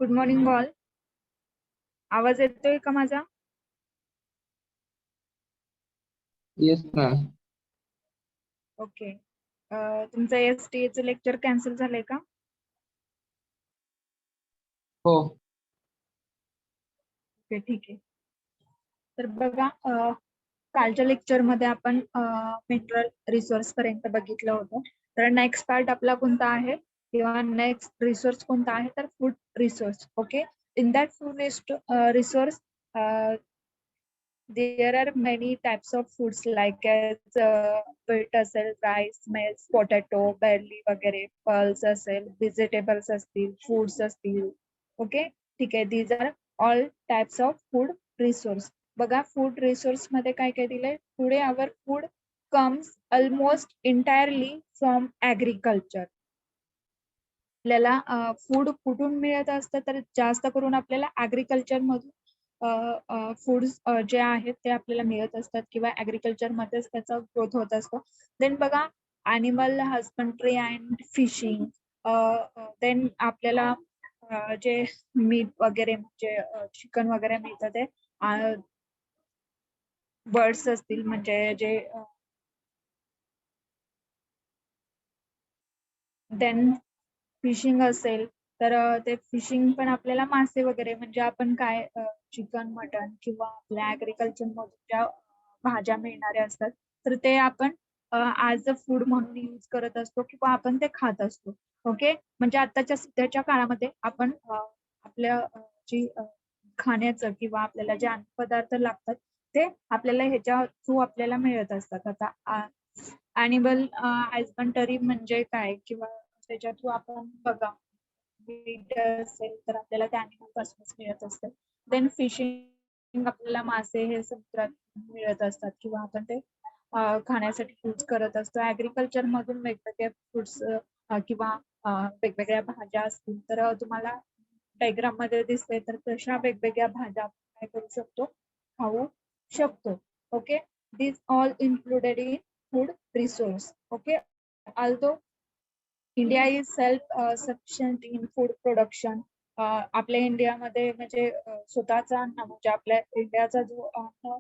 Good morning all. आवाज येतोय का माझा? Yes ma'am. ओके. तुमचं STA चं लेक्चर कॅन्सल झालंय का? हो. ओके, ठीक आहे. तर बघा, कालच्या लेक्चर मध्ये आपण मिनरल रिसोर्स पर्यंत बघितलं होतं. तर नेक्स्ट पार्ट आपला कोणता आहे किंवा नेक्स्ट रिसोर्स कोणता आहे, तर food resource. Okay. In that food resource there are many types of foods like as wheat असेल, rice, maize, potato, barley वगैरे, pulse असेल, vegetables असतील, fruits असतील. ओके, ठीक आहे. these are all types of food resource. बघा, food resource मध्ये काय काय दिलंय. Today our food comes almost entirely from agriculture. आपल्याला फूड कुठून मिळत असतं, तर जास्त करून आपल्याला ऍग्रिकल्चर मधून फूड्स जे आहेत ते आपल्याला मिळत असतात किंवा ऍग्रिकल्चर मध्येच त्याचा ग्रोथ होत असतो. देन बघा, animal husbandry and fishing. Then आपल्याला जे मीट वगैरे म्हणजे चिकन वगैरे मिळतं ते बर्ड्स असतील म्हणजे जे देन फिशिंग असेल तर ते फिशिंग पण आपल्याला मासे वगैरे म्हणजे आपण काय चिकन, मटन किंवा आपल्या ऍग्रिकल्चर मधून ज्या भाज्या मिळणाऱ्या असतात तर ते आपण ऍज अ फूड म्हणून यूज करत असतो किंवा आपण ते खात असतो. ओके, म्हणजे आताच्या सध्याच्या काळामध्ये आपण आपल्या जी खाण्याचं किंवा आपल्याला जे अन्न पदार्थ लागतात ते आपल्याला ह्याच्या थ्रू आपल्याला मिळत असतात. आता ॲनिमल हजबंडरी म्हणजे काय किंवा त्याच्या थ्रू आपण बघा, मीट असेल तर आपल्याला त्या अॅनिमल पासूनच मिळत असतं. देन फिशिंग आपल्याला मासे हे समुद्रात मिळत असतात किंवा आपण ते खाण्यासाठी यूज करत असतो. ऍग्रिकल्चर मधून वेगवेगळे फ्रुट्स किंवा वेगवेगळ्या भाज्या असतील तर तुम्हाला डायग्राम मध्ये दिसते, तर तशा वेगवेगळ्या भाज्या आपण काय करू शकतो, खाऊ शकतो. Okay, this all included in food resource. Okay, although India is self sufficient in food production. आपल्या इंडियामध्ये म्हणजे स्वतःचा अन्न म्हणजे आपल्या इंडियाचा जो अन्न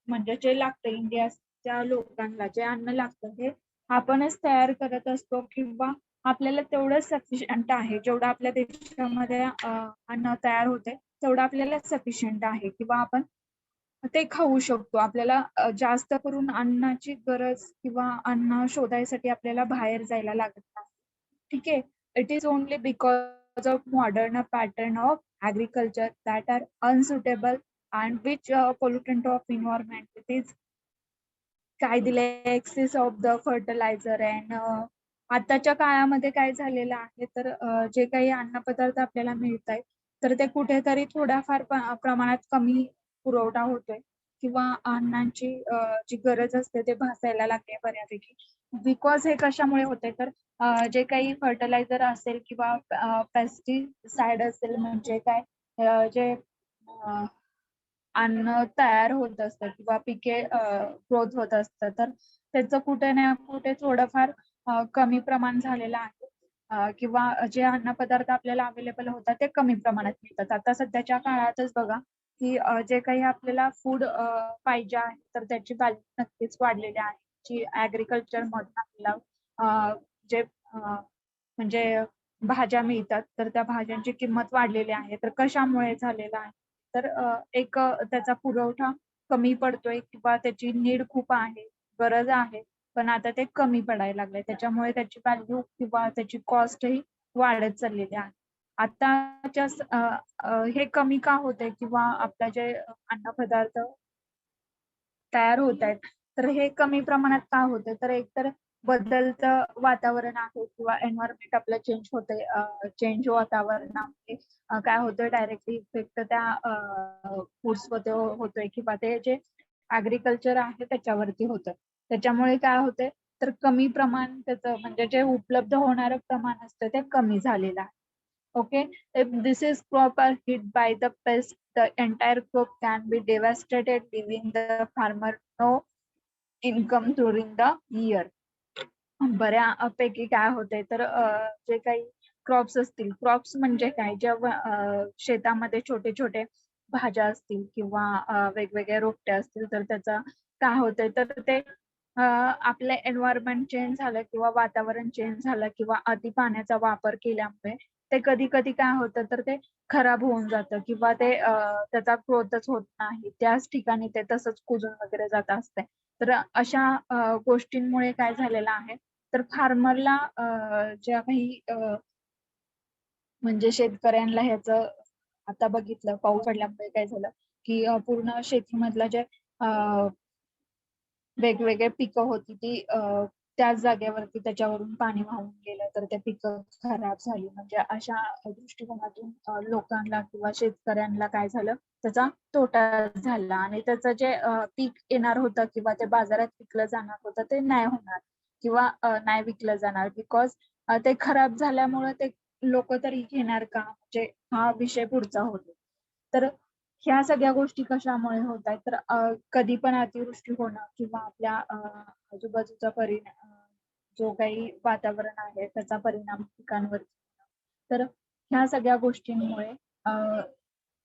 म्हणजे जे लागतं इंडियाच्या लोकांना जे अन्न लागतं हे आपणच तयार करत असतो किंवा आपल्याला तेवढं सफिशियंट आहे. जेवढं आपल्या देशामध्ये अन्न तयार होते तेवढं आपल्याला सफिशियंट आहे किंवा आपण ते खाऊ शकतो. आपल्याला जास्त करून अन्नाची गरज किंवा अन्न शोधायसाठी आपल्याला बाहेर जायला लागत नाही. ठीक आहे. It is only because of modern pattern of agriculture that are unsuitable and which pollutant of environment. It is काय दिलंय, excess of the fertiliser and आताच्या काळामध्ये काय झालेलं आहे, तर जे काही अन्नपदार्थ आपल्याला मिळत आहेत तर ते कुठेतरी थोड्याफार प्रमाणात कमी पुरवठा होतोय किंवा अन्नाची जी गरज असते ते भासायला लागते बऱ्यापैकी. बिकॉज हे कशामुळे होते, तर जे काही फर्टिलायझर असेल किंवा पेस्टिसाइड असेल म्हणजे काय जे अन्न तयार होत असतं किंवा पिके ग्रोथ होत असतं तर त्याचं कुठे ना कुठे थोडंफार कमी प्रमाण झालेलं आहे. किंवा जे अन्न पदार्थ आपल्याला अवेलेबल होतात ते कमी प्रमाणात मिळतात. आता सध्याच्या काळातच बघा की जे काही आपल्याला फूड पाहिजे आहे तर त्याची व्हॅल्यू नक्कीच वाढलेली आहे. जी ऍग्रिकल्चर मधून आपल्याला जे म्हणजे भाज्या मिळतात तर त्या भाज्यांची किंमत वाढलेली आहे. तर कशामुळे झालेलं आहे, तर एक त्याचा पुरवठा कमी पडतोय किंवा त्याची नीड खूप आहे, गरज आहे, पण आता ते कमी पडायला लागलंय. त्याच्यामुळे त्याची व्हॅल्यू किंवा त्याची कॉस्ट ही वाढत चाललेली आहे. आताच्या हे कमी का होतंय किंवा आपल्या जे अन्नपदार्थ तयार होत आहेत तर हे कमी प्रमाणात का होतंय, तर एकतर बदलतं वातावरण आहे किंवा एन्व्हायरमेंट आपलं चेंज होतंय. चेंज वातावरणामुळे काय होतंय, डायरेक्टली इफेक्ट त्या फूड्स मध्ये होतोय किंवा ते जे ऍग्रिकल्चर आहे त्याच्यावरती होतं. त्याच्यामुळे काय होतंय, तर कमी प्रमाण त्याचं म्हणजे जे उपलब्ध होणारं प्रमाण असतं ते कमी झालेलं आहे. Okay, if this is crop are hit by the pest, the entire crop can be devastated, leaving the farmer no income during the year. बऱ्यापैकी काय होतंय, तर जे काही क्रॉप्स असतील. क्रॉप्स म्हणजे काय? जेव्हा शेतामध्ये छोटे छोटे भाज्या असतील किंवा वेगवेगळे रोपटे असतील, तर त्याचं काय होतंय, तर ते आपलं एन्व्हायरमेंट चेंज झालं किंवा वातावरण चेंज झालं किंवा अति पाण्याचा वापर केल्यामुळे ते कधी-कधी काय होतं, तर ते खराब होऊन जातं किंवा ते त्याचा ग्रोथच होत नाही. त्याच ठिकाणी ते तसंच कुजून वगैरे जात असते. तर अशा गोष्टींमुळे काय झालेलं आहे, तर फार्मरला ज्या काही म्हणजे शेतकऱ्यांना ह्याचं आता बघितलं पाऊस पडल्यामुळे काय झालं, की पूर्ण शेतीमधलं जे अ, वेगवेगळे पिकं होती ती त्याच जागेवरती त्याच्यावरून पाणी वाहून गेलं, तर ते पिकं खराब झाली. म्हणजे अशा दृष्टिकोनातून लोकांना किंवा शेतकऱ्यांना काय झालं, त्याचा तोटा झाला आणि त्याचं जे पीक येणार होतं किंवा ते बाजारात विकलं जाणार होतं, ते नाही होणार किंवा नाही विकलं जाणार बिकॉज ते खराब झाल्यामुळे ते लोकं तरी घेणार का? म्हणजे हा विषय पुढचा होतो. तर ह्या सगळ्या गोष्टी कशामुळे होत आहेत, तर कधी पण अतिवृष्टी होणं किंवा आपल्या आजूबाजूचा जो काही वातावरण आहे त्याचा परिणाम पिकांवरती होणं. तर ह्या सगळ्या गोष्टींमुळे अ,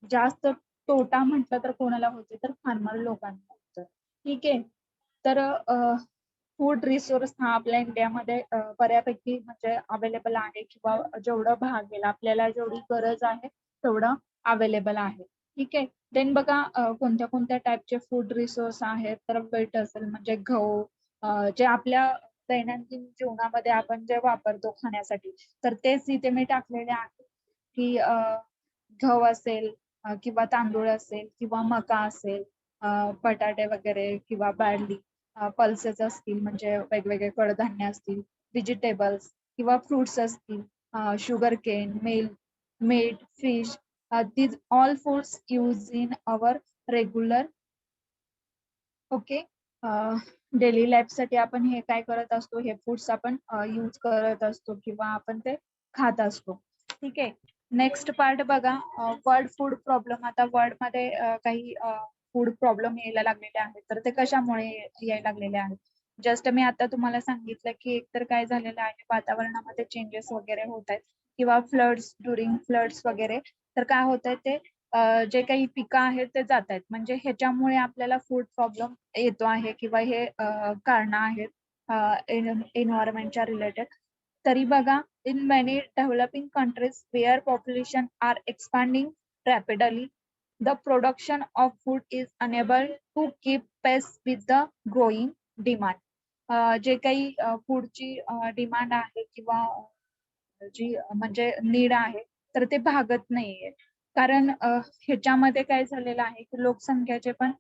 जास्त तोटा म्हटलं तर कोणाला होते, तर फार्मर लोकांना होतं. ठीक आहे. तर फूड रिसोर्स हा आपल्या इंडियामध्ये बऱ्यापैकी म्हणजे अवेलेबल आहे किंवा जेवढं भागेल आपल्याला जेवढी गरज आहे तेवढं अवेलेबल आहे. ठीक आहे. देन बघा कोणत्या कोणत्या टाइपचे फूड रिसोर्स आहेत, तर व्हीट असेल म्हणजे गहू जे आपल्या दैनंदिन जीवनामध्ये आपण जे वापरतो खाण्यासाठी, तर तेच इथे मी टाकलेले आहे, की गहू असेल किंवा तांदूळ असेल किंवा मका असेल, बटाटे वगैरे किंवा बार्ली, पल्सेस असतील म्हणजे वेगवेगळे कडधान्य असतील, व्हेजिटेबल्स किंवा फ्रुट्स असतील, sugarcane, meat, fish, these all foods used in our regular okay daily लाईफसाठी आपण हे काय करत असतो, हे फूड्स आपण यूज करत असतो किंवा आपण ते खात असतो. ठीक आहे. नेक्स्ट पार्ट बघा वर्ल्ड फूड प्रॉब्लेम. आता वर्ल्डमध्ये काही फूड प्रॉब्लेम यायला लागलेले आहेत. तर ते कशामुळे यायला लागलेले आहेत? जस्ट मी आता तुम्हाला सांगितलं, की एकतर काय झालेलं आहे वातावरणामध्ये चेंजेस वगैरे होत आहेत किंवा ड्युरिंग फ्लड्स वगैरे. तर काय होतंय ते जे काही पिकं आहेत ते जातायत. म्हणजे ह्याच्यामुळे आपल्याला फूड प्रॉब्लेम येतो आहे किंवा हे कारणं आहेत एन्व्हायर्नमेंटच्या रिलेटेड. तरी बघा in many developing countries where population are expanding rapidly, the production of food is unable to keep pace with the growing demand. जे काही फूडची डिमांड आहे किंवा जी म्हणजे नीड आहे, तर ते भागत नाहीये. कारण ह्याच्यामध्ये काय झालेलं आहे, की लोकसंख्येचे पण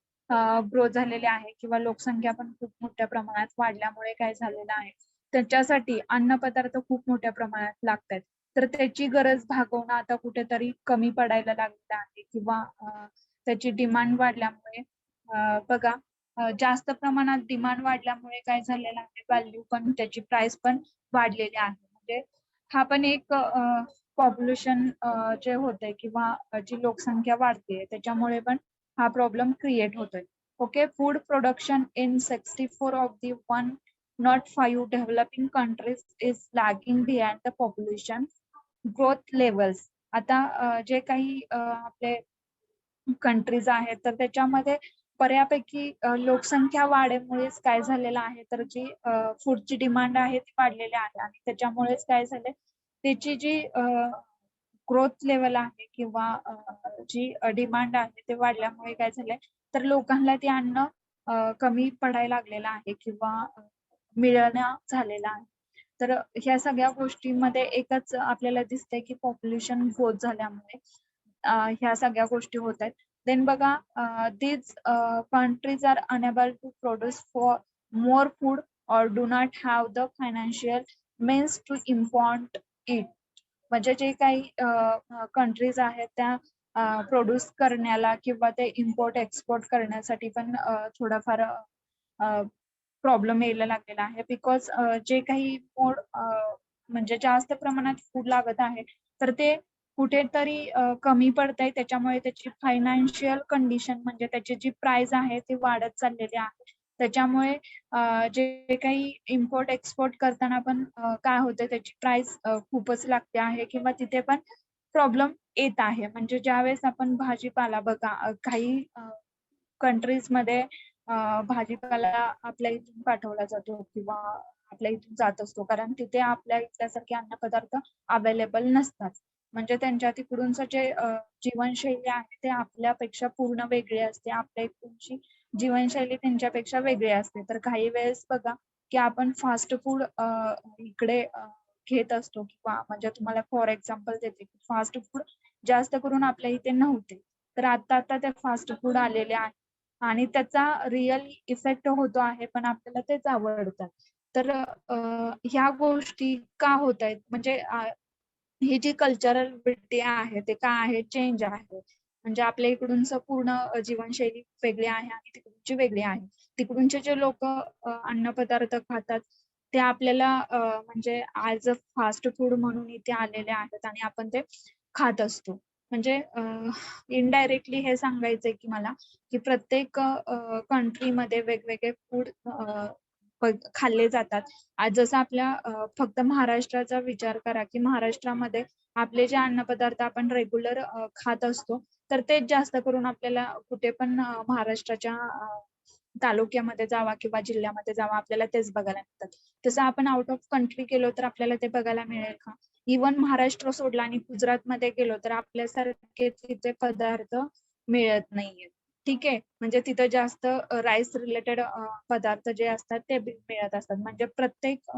ग्रोथ झालेले आहे किंवा लोकसंख्या पण खूप मोठ्या प्रमाणात वाढल्यामुळे काय झालेलं आहे, त्याच्यासाठी अन्नपदार्थ खूप मोठ्या प्रमाणात लागतायत. तर त्याची गरज भागवणं आता कुठेतरी कमी पडायला लागलेलं आहे किंवा त्याची डिमांड वाढल्यामुळे बघा जास्त प्रमाणात डिमांड वाढल्यामुळे काय झालेलं आहे, व्हॅल्यू पण त्याची प्राइस पण वाढलेली आहे. म्हणजे हा पण एक पॉप्युलेशन जे होतंय किंवा जी लोकसंख्या वाढतेय त्याच्यामुळे पण हा प्रॉब्लेम क्रिएट होतोय. Okay. Food production in 64 of the 105 developing countries is lagging behind the population growth levels. आता जे काही आपले कंट्रीज आहेत, तर त्याच्यामध्ये बऱ्यापैकी लोकसंख्या वाढीमुळेच काय झालेलं आहे, तर जी फूडची डिमांड आहे ती वाढलेली आहे आणि त्याच्यामुळेच काय झालंय, त्याची जी ग्रोथ लेव्हल आहे किंवा जी डिमांड आहे ते वाढल्यामुळे काय झालंय, तर लोकांना ते अन्न कमी पडायला लागलेलं आहे किंवा मिळणं झालेलं आहे. तर ह्या सगळ्या गोष्टींमध्ये एकच आपल्याला दिसतंय, की पॉप्युलेशन ग्रोथ झाल्यामुळे ह्या सगळ्या गोष्टी होत आहेत. देन बघा these countries are unable to produce for more food or do not have the financial means to import it. म्हणजे जे काही कंट्रीज आहेत त्या प्रोड्यूस करण्याला किंवा ते इम्पोर्ट एक्सपोर्ट करण्यासाठी पण थोडाफार प्रॉब्लेम यायला लागलेला आहे. बिकॉज जे काही मोड म्हणजे जास्त प्रमाणात फूड लागत आहे, तर ते कुठेतरी कमी पडतंय. त्याच्यामुळे त्याची फायनान्शियल कंडिशन म्हणजे त्याची जी प्राइस आहे ती वाढत चाललेली आहे. त्याच्यामुळे जे काही इम्पोर्ट एक्सपोर्ट करताना पण काय होतं त्याची प्राइस खूपच लागते आहे किंवा तिथे पण प्रॉब्लेम येत आहे. म्हणजे ज्यावेळेस आपण भाजीपाला बघा काही कंट्रीजमध्ये भाजीपाला आपल्या इथून पाठवला जातो किंवा आपल्या इथून जात असतो. कारण तिथे आपल्या इथल्यासारखे अन्नपदार्थ अवेलेबल नसतात. म्हणजे त्यांच्या तिकडूनचं जे जीवनशैली आहे ते आपल्यापेक्षा पूर्ण वेगळी असते. आपल्या इकडची जीवनशैली त्यांच्यापेक्षा वेगळी असते. तर काही वेळेस बघा, की आपण फास्ट फूड इकडे घेत असतो किंवा म्हणजे तुम्हाला फॉर एक्झाम्पल देते, फास्ट फूड जास्त करून आपल्या इथे नव्हते. तर आता ते फास्ट फूड आलेले आहे आणि त्याचा रिअल इफेक्ट होतो आहे, पण आपल्याला तेच आवडतात. तर ह्या गोष्टी का होतायत? म्हणजे ही जी कल्चरॅलिटी आहे ते काय आहे? चेंज आहे. म्हणजे आपल्या इकडूनच पूर्ण जीवनशैली वेगळी आहे आणि तिकडूनची वेगळी आहे. तिकडूनचे जे लोकं अन्नपदार्थ खातात ते आपल्याला म्हणजे ॲज अ फास्ट फूड म्हणून इथे आलेले आहेत आणि आपण ते खात असतो. म्हणजे इनडायरेक्टली हे सांगायचंय की मला, की प्रत्येक कंट्रीमध्ये वेगवेगळे फूड खाल्ले जातात. आज जसं आपल्या फक्त महाराष्ट्राचा विचार करा, की महाराष्ट्रामध्ये आपले जे अन्नपदार्थ आपण रेग्युलर खात असतो, तर तेच जास्त करून आपल्याला कुठे पण महाराष्ट्राच्या तालुक्यामध्ये जावा किंवा जिल्ह्यामध्ये जावा, आपल्याला तेच बघायला मिळतात. तसं आपण आउट ऑफ कंट्री गेलो तर आपल्याला ते बघायला मिळेल का? इव्हन महाराष्ट्र सोडला आणि गुजरातमध्ये गेलो तर आपल्यासारखे तिथे पदार्थ मिळत नाहीयेत. ठीक आहे. म्हणजे तिथं जास्त राईस रिलेटेड पदार्थ जे असतात ते मिळत असतात. म्हणजे प्रत्येक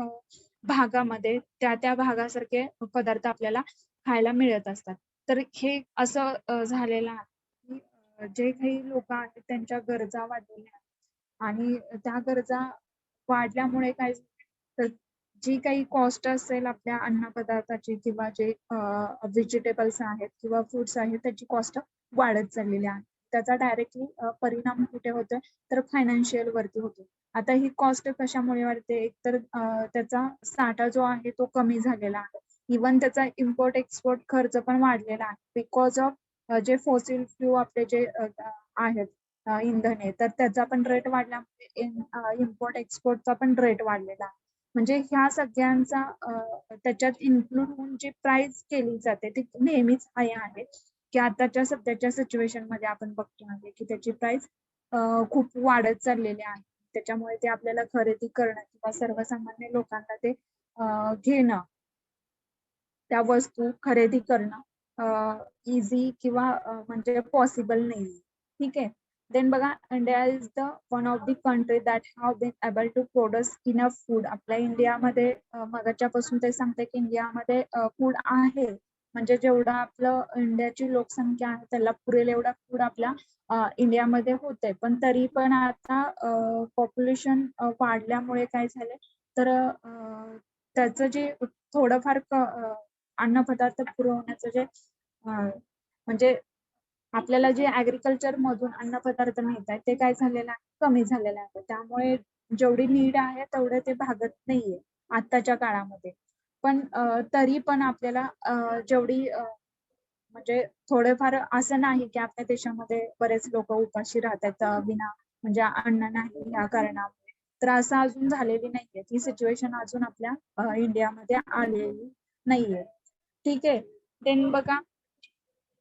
भागामध्ये त्या भागासारखे पदार्थ आपल्याला खायला मिळत असतात. तर हे असं झालेलं आहे, की जे काही लोकं आहेत त्यांच्या गरजा वाढलेल्या आहेत आणि त्या गरजा वाढल्यामुळे काय तर जी काही कॉस्ट असेल आपल्या अन्नपदार्थाची किंवा जे व्हेजिटेबल्स आहेत किंवा फ्रुट्स आहेत त्याची कॉस्ट वाढत चाललेली आहे. त्याचा डायरेक्टली परिणाम कुठे होतोय तर फायनान्शियल वरती होतो. आता ही कॉस्ट कशामुळे वाढते? एकतर त्याचा साठा जो आहे तो कमी झालेला आहे. इव्हन त्याचा इम्पोर्ट एक्सपोर्ट खर्च पण वाढलेला आहे. बिकॉज ऑफ जे फॉसिल फ्यू आपले जे आहेत इंधने तर त्याचा पण रेट वाढल्यामुळे इम्पोर्ट एक्सपोर्टचा पण रेट वाढलेला आहे. म्हणजे ह्या सगळ्यांचा त्याच्यात इन्क्लूड होऊन जी प्राइस केली जाते ती नेहमीच हाय आहे. की आताच्या सध्याच्या सिच्युएशनमध्ये आपण बघतो आहे की त्याची प्राइस खूप वाढत चाललेली आहे. त्याच्यामुळे ते आपल्याला खरेदी करणं किंवा सर्वसामान्य लोकांना ते घेणं, त्या वस्तू खरेदी करणं ईझी किंवा म्हणजे पॉसिबल नाहीये. ठीक आहे. देन बघा India is the one of the country that have been able to produce enough food. आपल्या इंडियामध्ये मगाच्यापासून ते सांगते की इंडियामध्ये फूड आहे. म्हणजे जेवढं आपलं इंडियाची लोकसंख्या आहे त्याला पुरेल एवढा फूड आपल्या इंडियामध्ये होतंय. पण तरी पण आता पॉप्युलेशन वाढल्यामुळे काय झालंय तर त्याचं जे थोडंफार अन्नपदार्थ पुरवण्याचं जे म्हणजे आपल्याला जे ऍग्रीकल्चर मधून अन्नपदार्थ मिळतात ते काय झालेलं आहे कमी झालेलं आहे. त्यामुळे जेवढी नीड आहे तेवढे ते भागत नाहीये आत्ताच्या काळामध्ये. पण तरी पण आपल्याला जेवढी म्हणजे थोडेफार असं नाही की आपल्या देशामध्ये बरेच लोक उपाशी राहतात विना म्हणजे अन्न नाही या कारणामुळे. तर असं अजून झालेली नाहीये. ही सिच्युएशन अजून आपल्या इंडियामध्ये आलेली नाहीये. ठीक आहे. देन बघा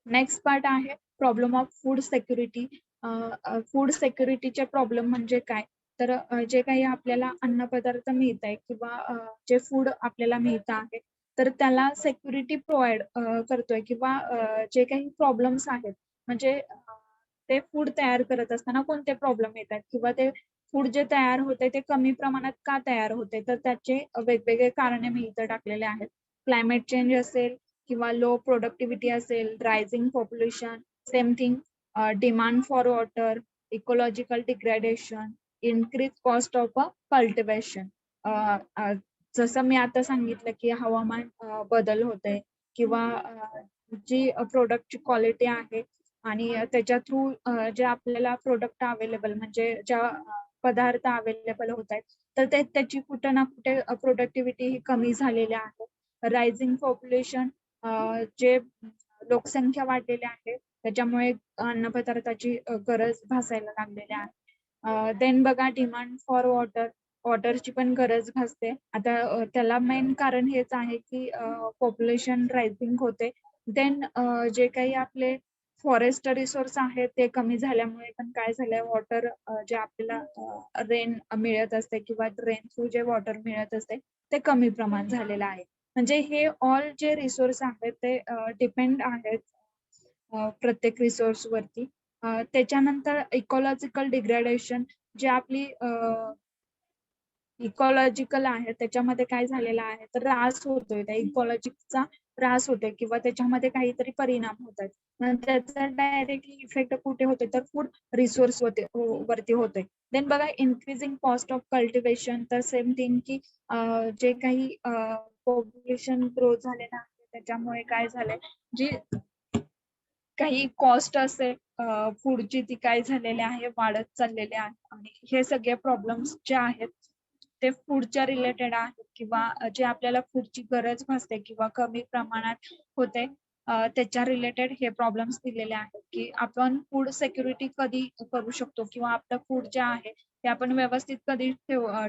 नेक्स्ट पार्ट आहे problem of food security. Food सिक्युरिटीचे प्रॉब्लेम म्हणजे काय? तर जे काही आपल्याला अन्नपदार्थ मिळत आहे किंवा जे फूड आपल्याला मिळत आहे तर त्याला सिक्युरिटी प्रोव्हाइड करतोय किंवा जे काही प्रॉब्लेम्स आहेत म्हणजे ते फूड तयार करत असताना कोणते प्रॉब्लेम येतात किंवा ते फूड जे तयार होते ते कमी प्रमाणात का तयार होते तर त्याचे वेगवेगळे कारणे मी इथं टाकलेले आहेत. क्लायमेट चेंज असेल किंवा लो प्रोडक्टिव्हिटी असेल, rising population, same thing demand for water, ecological degradation, increase cost of cultivation. जसं मी आता सांगितलं की हवामान बदल होते किंवा जी प्रोडक्टची क्वालिटी आहे आणि त्याच्या थ्रू जे आपल्याला प्रोडक्ट अवेलेबल म्हणजे ज्या पदार्थ अवेलेबल होत आहेत तर ते त्याची कुठे ना कुठे प्रोडक्टिव्हिटी ही कमी झालेली आहे. रायझिंग पॉप्युलेशन जे लोकसंख्या वाढलेली आहे त्याच्यामुळे अन्नपदार्थाची गरज भासायला लागलेली आहे. देन बघा डिमांड फॉर वॉटरची पण गरज भासते. आता त्याला मेन कारण हेच आहे की पॉप्युलेशन रायझिंग होते. देन जे काही आपले फॉरेस्ट रिसोर्स आहेत ते कमी झाल्यामुळे पण काय झालंय वॉटर जे आपल्याला रेन मिळत असते किंवा रेन थ्रू जे वॉटर मिळत असते ते कमी प्रमाण झालेलं आहे. म्हणजे हे ऑल जे रिसोर्स आहेत ते डिपेंड आहेत प्रत्येक रिसोर्स वरती. त्याच्यानंतर इकॉलॉजिकल डिग्रेडेशन जे आपली इकॉलॉजिकल आहे त्याच्यामध्ये काय झालेलं आहे तर ऱ्हास होतोय, त्या इकॉलॉजीचा ऱ्हास होतोय किंवा त्याच्यामध्ये काहीतरी परिणाम होत आहेत. त्याचा डायरेक्टली इफेक्ट कुठे होते तर फूड रिसोर्स वरती होतोय. देन बघा इन्क्रीजिंग कॉस्ट ऑफ कल्टिवेशन, तर सेम थिंग की जे काही पॉप्युलेशन ग्रो झालेलं आहे त्याच्यामुळे काय झालंय जी काही कॉस्ट असेल फूडची ती काय झालेली आहे वाढत चाललेले आहे. आणि हे सगळे प्रॉब्लेम्स जे आहेत ते फूडच्या रिलेटेड आहेत किंवा जे आपल्याला फूडची गरज भासते किंवा कमी प्रमाणात होते त्याच्या रिलेटेड हे प्रॉब्लेम्स दिलेले आहेत की आपण फूड सिक्युरिटी कधी करू शकतो किंवा आपलं फूड जे आहे ते आपण व्यवस्थित कधी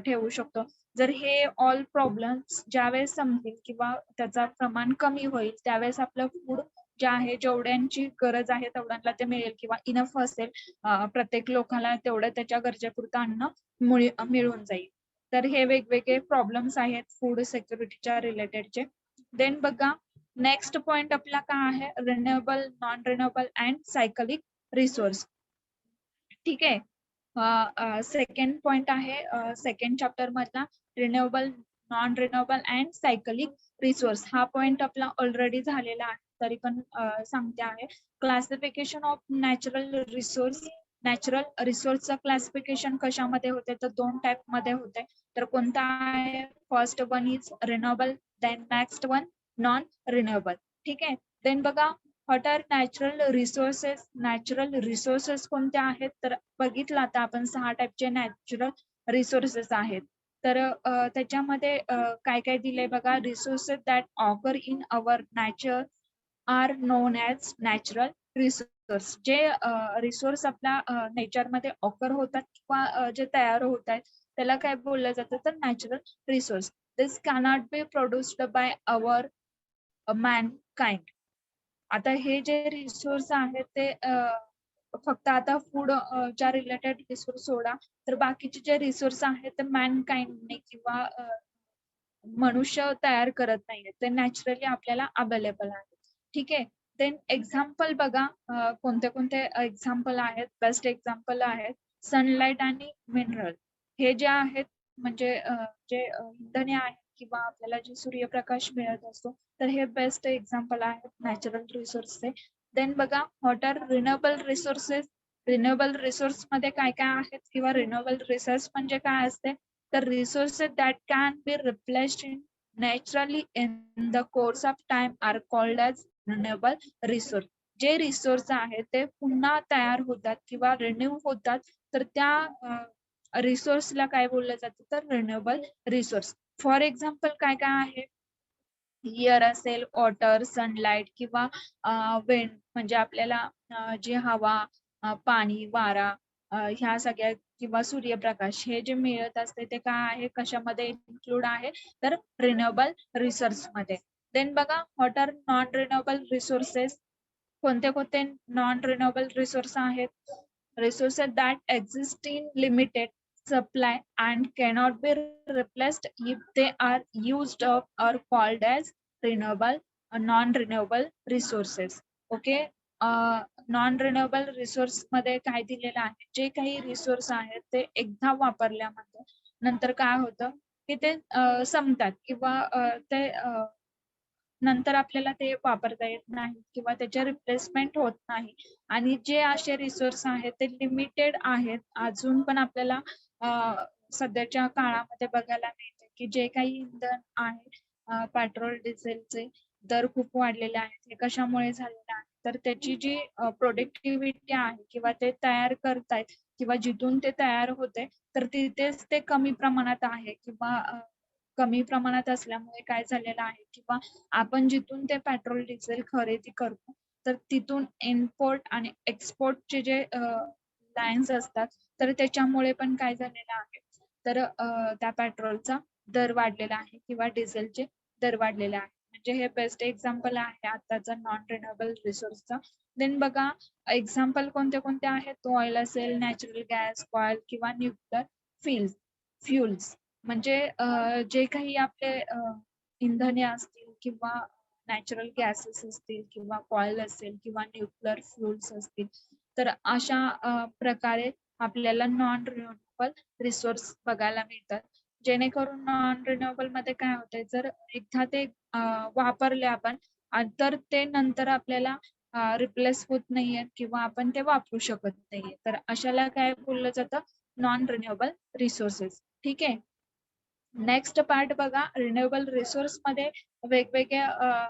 ठेवू शकतो. जर हे ऑल प्रॉब्लेम्स ज्यावेळेस समजेल किंवा त्याचं प्रमाण कमी होईल त्यावेळेस आपलं फूड जे आहे जेवढ्यांची गरज आहे तेवढ्यांना ते मिळेल किंवा इनफ असेल प्रत्येक लोकांना तेवढं त्याच्या गरजेपुरतं अन्न मिळून जाईल. तर हे वेगवेगळे प्रॉब्लेम्स आहेत फूड सिक्युरिटीच्या रिलेटेडचे. देन बघा नेक्स्ट पॉइंट आपला काय आहे renewable, non renewable and cyclic resource. ठीक आहे. सेकंड पॉइंट आहे सेकंड चॅप्टर मधला renewable, non renewable and cyclic resource. हा पॉइंट आपला ऑलरेडी झालेला आहे तरी पण सांगते आहे. Classification of natural resource. Natural रिसोर्सचं क्लासिफिकेशन कशामध्ये होते तर दोन टाइप मध्ये होते. तर कोणता आहे first one is renewable, then next one non renewable. ठीक आहे. देन बघा what are natural resources. Natural resources कोणत्या आहेत तर बघितलं आता आपण 6 टाइपचे नॅचरल रिसोर्सेस आहेत. तर त्याच्यामध्ये काय काय दिलंय बघा. Resources that occur in our nature are known as natural resource. जे रिसोर्स आपल्या नेचरमध्ये ऑकर होतात किंवा जे तयार होत आहेत त्याला काय बोललं जातं तर natural resource. This cannot be produced by our Mankind. आता हे जे रिसोर्स आहेत ते फक्त आता फूड च्या रिलेटेड रिसोर्स सोडा तर बाकीचे जे रिसोर्स आहेत ते मॅनकाइंडने किंवा मनुष्य तयार करत नाहीये, ते नॅचरली आपल्याला अवेलेबल आहे. ठीक आहे. देन एक्झाम्पल बघा कोणते कोणते एक्झाम्पल आहेत. बेस्ट एक्झाम्पल आहेत सनलाइट आणि मिनरल. हे जे आहेत म्हणजे जे इंधने आहेत किंवा आपल्याला जे सूर्यप्रकाश मिळत असतो तर हे बेस्ट एक्झाम्पल आहेत नॅचरल रिसोर्सचे. देन बघा what are renewable resources. Renewable resource मध्ये काय काय आहेत किंवा रिन्युएबल रिसोर्स म्हणजे काय असते तर resources that can be replaced in naturally in the course of time are called as renewable resource. जे रिसोर्स आहेत ते पुन्हा तयार होतात किंवा रिन्यू होतात तर त्या रिसोर्सला काय बोललं जातं तर रिन्युएबल रिसोर्स. फॉर एक्झाम्पल काय काय आहे एअर असेल, वॉटर, सनलाइट किंवा विंड म्हणजे आपल्याला जी हवा, पाणी, वारा ह्या सगळ्या किंवा सूर्यप्रकाश हे जे मिळत असते ते काय आहे कशामध्ये इन्क्लूड आहे तर रिन्युएबल रिसोर्स मध्ये. देन बघा what are non renewable resources. कोणते कोणते नॉन रिन्युएबल रिसोर्स आहेत. Resources that exist in limited supply and cannot be replaced if they are used up or called as renewable non-renewable resources. Okay. Non renewable resource मध्ये काय दिलेलं आहे जे काही resource आहेत ते एकदा वापरल्यानंतर नंतर काय होतं की ते संपतात किंवा ते नंतर आपल्याला ते वापरता येत नाही किंवा त्याचे रिप्लेसमेंट होत नाही. आणि जे असे रिसोर्स आहेत ते लिमिटेड आहेत. अजून पण आपल्याला सध्याच्या काळामध्ये बघायला मिळते की जे काही इंधन आहे पेट्रोल डिझेलचे दर खूप वाढलेले आहेत. हे कशामुळे झालेलं आहे तर त्याची जी प्रोडक्टिव्हिटी आहे किंवा ते तयार करतायत किंवा जिथून ते तयार होते तर तिथेच ते कमी प्रमाणात आहे किंवा कमी प्रमाणात असल्यामुळे काय झालेलं आहे किंवा आपण जिथून ते पेट्रोल डिझेल खरेदी करतो तर तिथून इम्पोर्ट आणि एक्सपोर्टचे जे रिलायन्स असतात, तर त्याच्यामुळे पण काय झालेलं आहे, तर त्या पेट्रोलचा दर वाढलेला आहे किंवा डिझेलचे दर वाढलेले आहे. म्हणजे हे बेस्ट एक्झाम्पल आहे आताचा नॉन रिन्युएबल रिसोर्सचा. देन बघा एक्झाम्पल कोणते कोणते आहेत, तो ऑइल असेल, नॅचरल गॅस, ऑइल किंवा न्यूक्लिअर फ्युल्स. म्हणजे जे काही आपले इंधने असतील किंवा नॅचरल गॅसेस असतील किंवा ऑइल असेल किंवा न्यूक्लिअर फ्युल्स असतील, तर अशा प्रकारे आपल्याला नॉन रिन्युएबल रिसोर्स बघायला मिळतात. जेणेकरून नॉन रिन्युएबल मध्ये काय होतंय, जर एकदा ते वापरले आपण तर ते नंतर आपल्याला रिप्लेस होत नाहीये किंवा आपण ते वापरू शकत नाहीये. तर अशाला काय बोललं जातं, नॉन रिन्युएबल रिसोर्सेस. ठीक आहे. नेक्स्ट पार्ट बघा, रिन्युएबल रिसोर्स मध्ये वेगवेगळ्या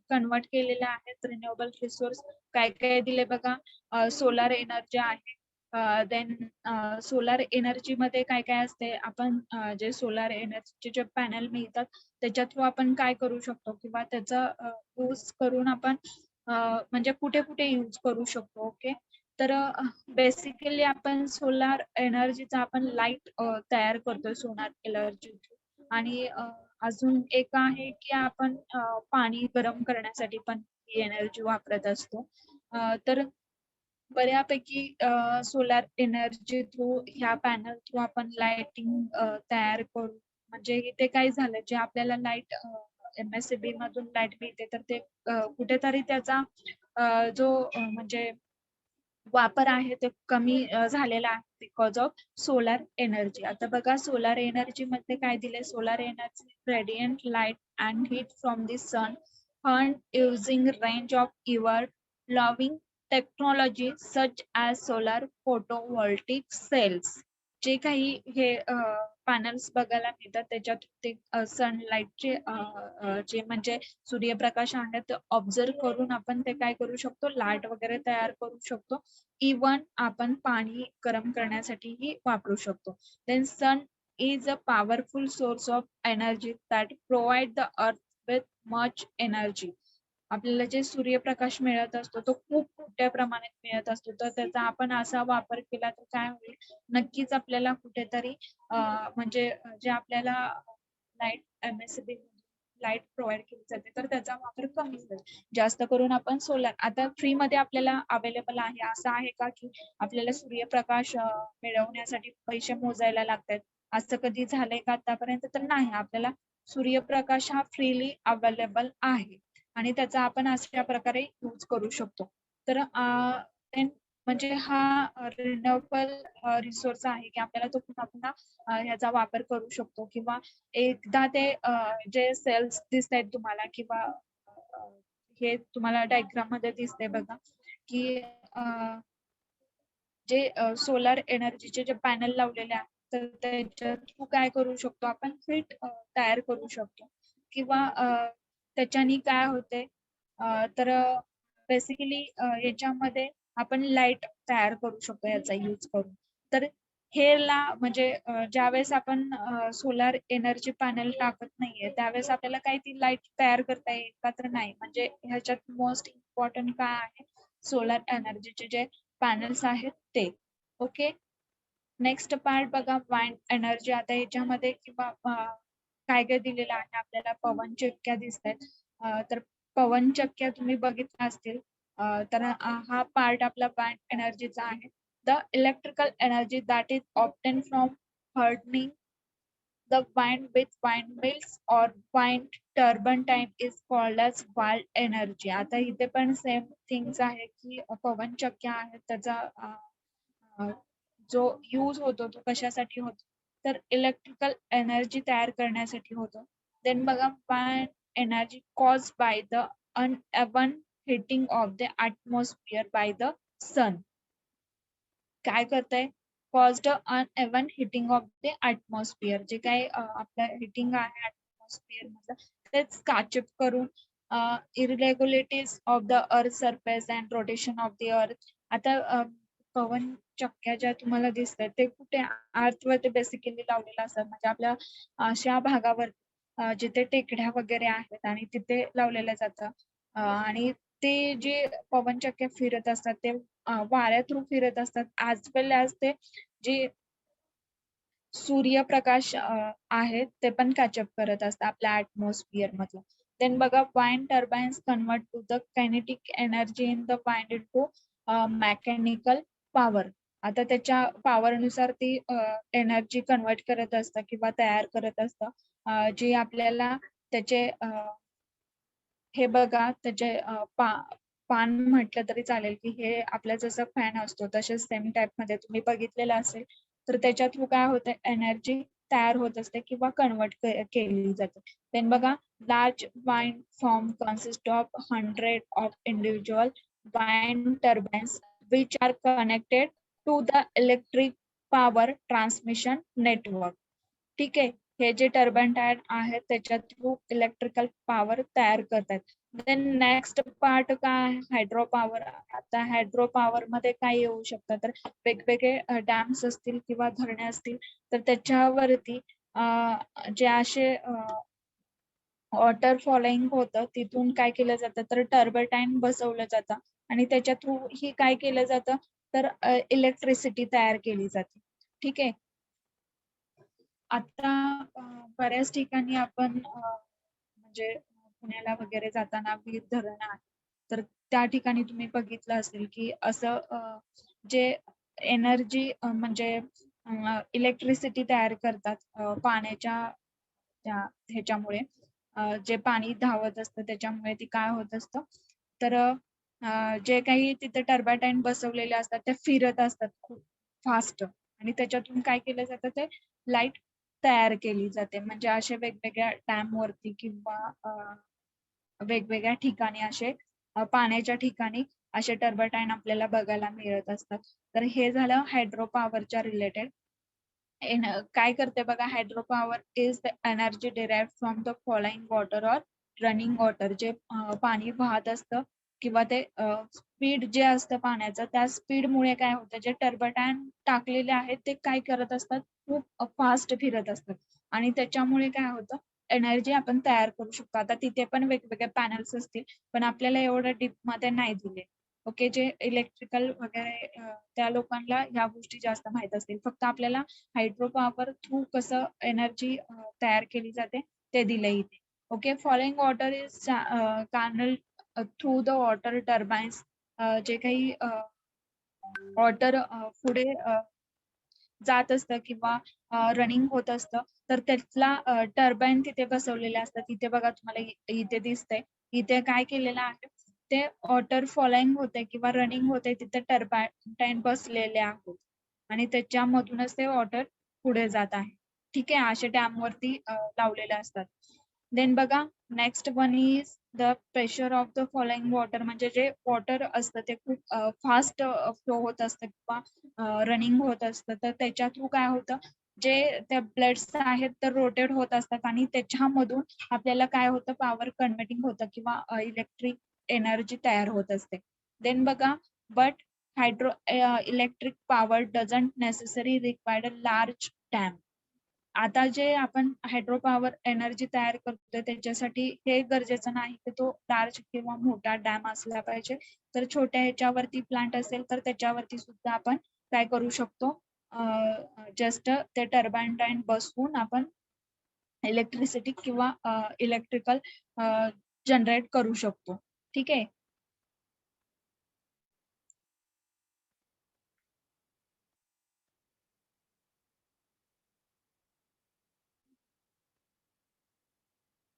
कन्वर्ट केलेल्या आहेत रिन्युएबल रिसोर्स. काय काय दिले बघा, सोलार एनर्जी आहे. देन सोलार एनर्जी मध्ये काय काय असते, आपण जे सोलार एनर्जीचे जे पॅनल मिळतात त्याच्या थ्रू आपण काय करू शकतो किंवा त्याचा यूज करून आपण म्हणजे कुठे कुठे यूज करू शकतो. ओके. तर बेसिकली आपण सोलार एनर्जीचा आपण लाईट तयार करतोय सोलार एनर्जी. आणि अजून एक आहे की आपण पाणी गरम करण्यासाठी पण ही एनर्जी वापरत असतो. तर बऱ्यापैकी सोलार एनर्जी थ्रू ह्या पॅनल थ्रू आपण लाइटिंग तयार करू. म्हणजे इथे काय झालं, जे आपल्याला लाईट MSCB मधून लाईट मिळते, तर ते कुठेतरी त्याचा जो म्हणजे वापर आहे ते कमी झालेला आहे बिकॉज ऑफ सोलार एनर्जी. आता बघा सोलार एनर्जी मध्ये काय दिले, solar energy radiant light and heat from the sun earned using range of ever loving technology such as solar photovoltaic cells. जे काही हे पॅनल्स बघायला मिळतात त्याच्यात ते सनलाईटचे जे म्हणजे सूर्यप्रकाश आहे ते ऑब्झर्व करून आपण ते काय करू शकतो, लाईट वगैरे तयार करू शकतो. इवन आपण पाणी गरम करण्यासाठीही वापरू शकतो. Then sun is a powerful source of energy that provide the earth with much energy. आपल्याला जे सूर्यप्रकाश मिळत असतो तो खूप मोठ्या प्रमाणात मिळत असतो, तर त्याचा आपण असा वापर केला तर काय होईल, नक्कीच आपल्याला कुठेतरी म्हणजे जे आपल्याला लाईट MSCB लाईट प्रोव्हाइड केली जाते तर त्याचा वापर कमी होईल. जास्त करून आपण सोलार आता फ्री मध्ये आपल्याला अवेलेबल आहे. असं आहे का की आपल्याला सूर्यप्रकाश मिळवण्यासाठी पैसे मोजायला लागतात, असं कधी झालंय का आतापर्यंत? तर नाही, आपल्याला सूर्यप्रकाश हा फ्रीली अवेलेबल आहे आणि त्याचा आपण अशा प्रकारे यूज करू शकतो. तर म्हणजे हा रिन्युएबल रिसोर्स आहे की आपल्याला तो पुन्हा पुन्हा ह्याचा वापर करू शकतो. किंवा एकदा ते जे सेल्स दिसत आहेत तुम्हाला किंवा अ, हे तुम्हाला डायग्राम मध्ये दिसते बघा की जे सोलार एनर्जीचे जे पॅनल लावलेले आहेत तर त्याच्या थ्रू काय करू शकतो आपण, हीट तयार करू शकतो. किंवा त्याच्यानी काय होते, तर बेसिकली याच्यामध्ये आपण लाईट तयार करू शकतो याचा यूज करून. तर हेला म्हणजे ज्यावेळेस आपण सोलार एनर्जी पॅनल टाकत नाहीये त्यावेळेस आपल्याला काही ती लाईट तयार करता येईल का? तर नाही. म्हणजे ह्याच्यात मोस्ट इम्पॉर्टंट काय आहे, सोलार एनर्जीचे जे पॅनल्स आहेत ते. ओके. नेक्स्ट पार्ट बघा, वाइंड एनर्जी. आता याच्यामध्ये किंवा काय काय दिलेलं आहे आपल्याला, पवन चक्क्या दिसत आहेत. तर पवन चक्क्या तुम्ही बघितल्या असतील. तर हा पार्ट आपला वाइंड एनर्जीचा आहे. The electrical energy that is obtain from hardening the wind with windmills or wind turbine time is called as wind energy. आता इथे पण सेम थिंग्स आहे की पवन चक्क्या आहेत त्याचा जो यूज होतो तो कशासाठी होतो, तर इलेक्ट्रिकल एनर्जी तयार करण्यासाठी होतो. देन बघा, wind energy cause by the uneven heating of the atmosphere by the sun. काय करताय, caused uneven heating of the atmosphere. जे काही आपलं हिटिंग आहे atmosphere मधलं तेच काचप करून irregularity of the earth surface and rotation of the earth. आता पवन चक्क्या ज्या तुम्हाला दिसतात ते कुठे अर्थवरती बेसिकली लावलेलं असतात, म्हणजे आपल्या अशा भागावर जिथे टेकड्या वगैरे आहेत आणि तिथे लावलेलं जातं. आणि ते जे पवन चक्क्या फिरत असतात ते वाऱ्या थ्रू फिरत असतात as well as ते जे सूर्यप्रकाश आहे ते पण कॅचअप करत असतात आपल्या ऍटमॉस्फिअर मधलं. देन बघा wind turbines convert to the kinetic energy in the wind into mechanical power. आता त्याच्या पॉवर नुसार ती एनर्जी कन्वर्ट करत असतं किंवा तयार करत असतं जी आपल्याला त्याचे हे बघा त्याचे पान म्हटलं तरी चालेल की हे आपला जसं फॅन असतो तसेच सेम टाईप मध्ये तुम्ही बघितलेलं असेल तर त्याच्या थ्रू काय होतं एनर्जी तयार होत असते किंवा कन्वर्ट केली जाते. देन बघा large wind form consist of 100 of individual wind turbines which are connected to the electric power transmission network. ठीक आहे. हे जे टर्बाइन आहेत त्याच्या थ्रू इलेक्ट्रिकल पॉवर तयार करतात. देन नेक्स्ट पार्ट काय आहे हायड्रो पॉवर. आता हायड्रो पॉवर मध्ये काय येऊ शकतं तर वेगवेगळे डॅम्स असतील किंवा धरणे असतील तर त्याच्यावरती जे असे वॉटर फॉलोइंग होतं तिथून काय केलं जातं तर टर्बाटाईन बसवलं जातं आणि त्याच्या थ्रू ही काय केलं जातं तर इलेक्ट्रिसिटी तयार केली जाते. ठीक आहे. आता बऱ्याच ठिकाणी आपण म्हणजे पुण्याला वगैरे जाताना वीर धरण आहे तर त्या ठिकाणी तुम्ही बघितलं असेल की असं जे एनर्जी म्हणजे इलेक्ट्रिसिटी तयार करतात पाण्याच्या त्या ह्याच्यामुळे जे पाणी धावत असतं त्याच्यामुळे ती काय होत असतं तर जे काही तिथे टर्बाटाईन बसवलेले असतात ते फिरत असतात खूप फास्ट आणि त्याच्यातून काय केलं जातं ते लाईट तयार केली जाते. म्हणजे असे वेगवेगळ्या डॅम वरती किंवा वेगवेगळ्या ठिकाणी असे पाण्याच्या ठिकाणी असे टर्बाटाईन आपल्याला बघायला मिळत असतात. तर हे झालं हायड्रो पॉवरच्या रिलेटेड. काय करते बघा hydro power is the energy derived from the following water or running water. जे पाणी वाहत असतं किंवा ते स्पीड जे असतं पाण्याचं त्या स्पीडमुळे काय होतं जे टर्बाटाईन टाकलेले आहेत ते काय करत असतात खूप फास्ट फिरत असतात आणि त्याच्यामुळे काय होतं एनर्जी आपण तयार करू शकतो. आता तिथे पण वेगवेगळे पॅनल्स असतील पण आपल्याला एवढं डीप मध्ये नाही दिले. ओके. जे इलेक्ट्रिकल वगैरे त्या लोकांना ह्या गोष्टी जास्त माहित असतील. फक्त आपल्याला हायड्रो पॉवर थ्रू कसं एनर्जी तयार केली जाते ते दिले इथे. Okay. Following water is channel through the water turbines. जे काही वॉटर पुढे जात असतं किंवा रनिंग होत असतं तर त्यातला टर्बाईन तिथे बसवलेले असतात. तिथे बघा तुम्हाला इथे दिसतंय. इथे काय केलेलं आहे ते वॉटर फॉलोइंग होते किंवा रनिंग होते तिथे टर्बाईन बसलेले आहेत आणि त्याच्यामधूनच ते वॉटर पुढे जात आहे. ठीक आहे. असे डॅम वरती लावलेले असतात. देन बघा next one is the pressure of the following water. म्हणजे जे वॉटर असतं ते खूप फास्ट फ्लो होत असतं किंवा रनिंग होत असतं तर त्याच्या थ्रू काय होतं जे त्या ब्लड्स आहेत तर रोटेट होत असतात आणि त्याच्यामधून आपल्याला काय होतं पॉवर कन्वर्टिंग होतं किंवा इलेक्ट्रिक एनर्जी तयार होत असते. देन बघा but hydro electric power doesn't necessary required a large dam. आता जे आपण हायड्रो पॉवर एनर्जी तयार करतोय त्याच्यासाठी हे गरजेचं नाही की तो लार्ज किंवा मोठा डॅम असला पाहिजे. तर छोट्या ह्याच्यावरती प्लांट असेल तर त्याच्यावरती सुद्धा आपण काय करू शकतो जस्ट ते टर्बाईन बसवून आपण इलेक्ट्रिसिटी किंवा इलेक्ट्रिकल जनरेट करू शकतो. ठीक आहे.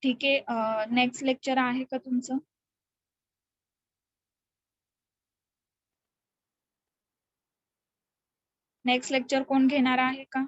ठीक आहे. नेक्स्ट लेक्चर आहे का तुमचं? नेक्स्ट लेक्चर कोण घेणार आहे का?